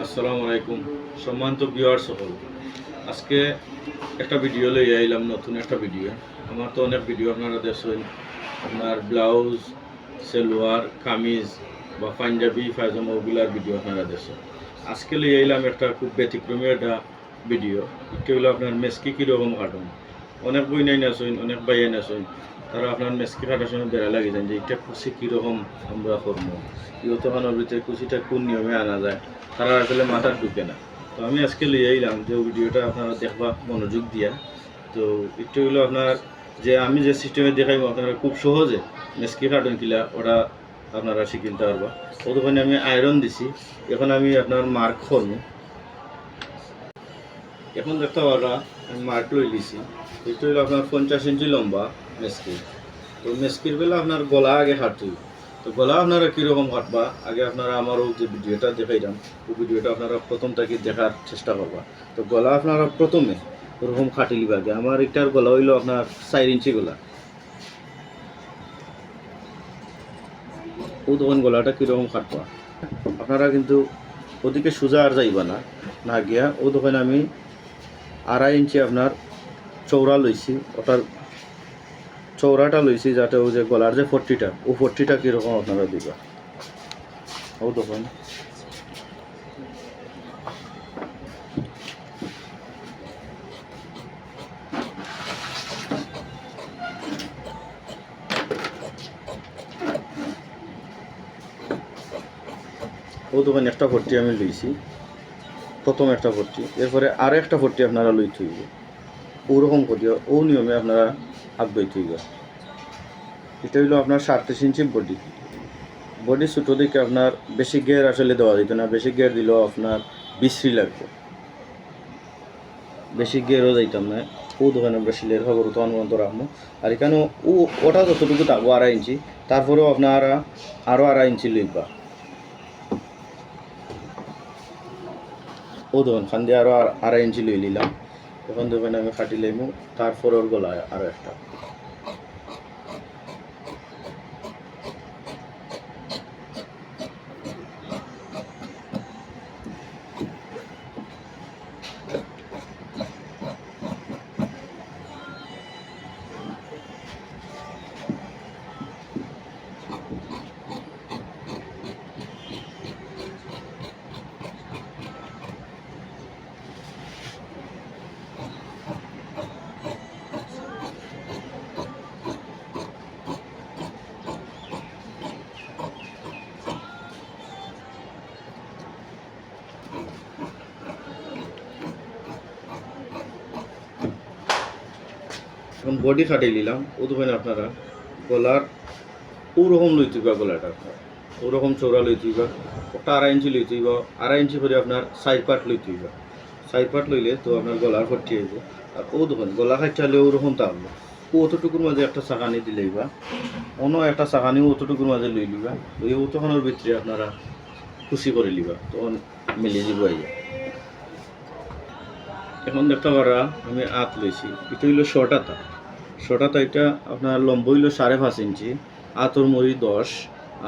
আসসালামু আলাইকুম সম্মানিত ভিউয়ার্স সকল, আজকে একটা ভিডিও লইয়া আইলাম, নতুন একটা ভিডিও। আমার তো অনেক ভিডিও আপনারা দেখছেন, আপনার ব্লাউজ, সেলোয়ার, কামিজ বা পাঞ্জাবি, পায়জামা ওগুলার ভিডিও আপনারা দেখছেন। আজকে লইয়া আইলাম একটা খুব ব্যতিক্রমী একটা ভিডিও। এটা হলো আপনার মেসকি কীরকম কাটুন। অনেক বই নাই নাচইন, অনেক বাইয়াই নাচইন, তারা আপনার মেসকি কাটার সময় বেড়া লাগে যান যে এটা কুচি কীরকম আমরা করবো, ইউতোখানোর ভিতরে কুচিটা কোন নিয়মে আনা যায়, তারা আসলে মাথার ঢুকে না। তো আমি আজকে লিয়ে আইলাম যে ভিডিওটা আপনারা দেখবা মনোযোগ দিয়া। তো একটু হলো আপনার যে আমি যে সিস্টেমে দেখাইব আপনারা খুব সহজে মেসকি কাটুন কিলা ওরা আপনারা শিখিতে পারবা। ওখানে আমি আয়রন দিছি, এখন আমি আপনার মার্ক করবো। এখন দেখতে পারা আমি মার্ক লই লিছি। এটা হলো আপনার 50 ইঞ্চি লম্বা মেসকি। তো মেসকির বেলা আপনার গলা আগে কাটতে হবে। তো গলা আপনারা কীরকম কাটবা আগে আপনারা আমারও যে ভিডিওটা দেখাইলাম ওই ভিডিওটা আপনারা প্রথম থেকে দেখার চেষ্টা করবা। তো গলা আপনারা প্রথমে ওরকম কাটি লিবা আগে। আমার এটার গলা হইলো আপনার 4 ইঞ্চি গলা। ও তখন গলাটা কীরকম কাটবা আপনারা কিন্তু ওদিকে সোজা আর যাইবা না, না গিয়া ও তখন আমি 2.5 ইঞ্চি আপনার চৌড়া লইছি। ওটার চৌড়াটা লইছি যাতে ও যে গলার যে ফট্টিটা ও ফট্টিটা কীরকম আপনারা দিবা। ও তখন একটা ফট্টি আমি লইছি, প্রথম একটা ফট্টি, এরপরে আর একটা ফট্টি আপনারা লই থইব। ওরকম করিও ও নিয়মে আপনারা আঁকবই থইব। এটা হইলো আপনার 37 ইঞ্চি বডি। বডি ছোটো দিকে আপনার বেশি গের আসলে দেওয়া দিত না, বেশি গের দিলেও আপনার বিশ্রী লাগবে, বেশি গেরও যাইতাম না। ও দোকানে আমরা শিলের খবর তো অনুমান রাখবো। আর এখানে ওটা যতটুকু থাকবো 2.5 ইঞ্চি, তারপরেও আপনারা আরও 2.5 ইঞ্চি লইবা। ও দোকান খান দিয়ে আরও 2.5 ইঞ্চি লই নিলাম। এখন দোকানে আমি খাটি লাইমু, তারপর ওর গলায় আরও একটা। এখন বডি খাটাই নিলাম। ও দোকানে আপনারা গলার ওরকম লইতে হইবা, গলাটা আপনার ওরকম চৌড়া লইতে হইবা। ওটা 2.5 ইঞ্চি লইতে হইবা। 2.5 ইঞ্চি করে আপনার 4 পার্ট লইতে হইবা। 4 পার্ট লইলে তো আপনার গলার ফট্টি হইব। আর ও দোকান গলা খাইতে ওরকম থাকলো। ও অতটুকুর মাঝে একটা চাকানি দিলেইবা, অন্য একটা চাকানিও অতটুকুর মাঝে লই লিবা। ওই অতখানোর ভিতরে আপনারা খুশি করে লিবা, তখন মিলে যাব। এখন দেখতে পারা আমি আত লইছি। এটা হইলো শর্ট আতা। শর্ট আতা এটা আপনার লম্ব হইলো 5.5 ইঞ্চি, আতর মরি 10।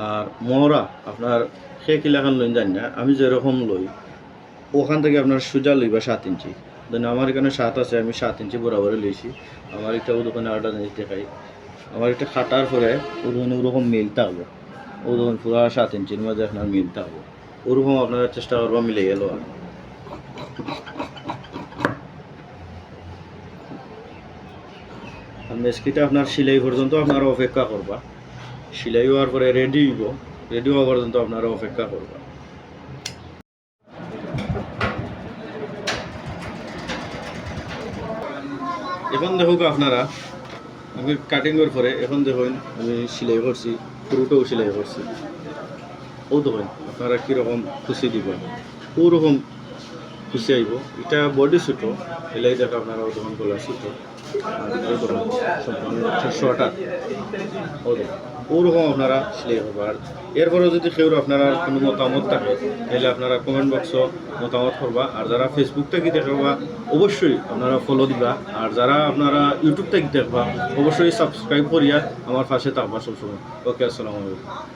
আর মহরা আপনার সে কিলাখান লইন জানি না, আমি যেরকম লই ওখান থেকে আপনার সোজা লইবা 7 ইঞ্চি। দেন আমার এখানে 7 আছে, আমি 7 ইঞ্চি বরাবরে লইছি। আমার এটা ও দোকানে আরেকটা জিনিস দেখাই, আমার এটা খাটার পরে ও দোকানে ওরকম মিলতে হবে। ও দোকান পুরো 7 ইঞ্চির মাঝে আপনার মিলতে হবে। ওরকম আপনারা চেষ্টা করবা মিলে গেল। আর মেসকিটা আপনার সিলাই পর্যন্ত আপনারা অপেক্ষা করবা। সিলাই হওয়ার পরে রেডি হইব, রেডি হওয়া পর্যন্ত আপনারা অপেক্ষা করবা। এখন দেখুক আপনারা আমি কাটিংয়ের পরে এখন দেখুন আমি সিলাই করছি, পুরোটাও সিলাই করছি। ও দেখুন আপনারা কীরকম খুশি দিবেন, ওরকম খুশি আইব। এটা বডি ছোটো, এলাই দেখা আপনারা ও তখন গলা ছোটো, শর্টার ওরকম আপনারা সিলাই করবো। আর এরপরেও যদি কেউ আপনারা কোনো মতামত থাকে তাহলে আপনারা কমেন্ট বক্সে মতামত করবা। আর যারা ফেসবুক থেকে দেখবা অবশ্যই আপনারা ফলো দিবা। আর যারা আপনারা ইউটিউব থেকে দেখবা অবশ্যই সাবস্ক্রাইব করিয়া আমার পাশে থাকবা সবসময়। ওকে, আসসালামু আলাইকুম।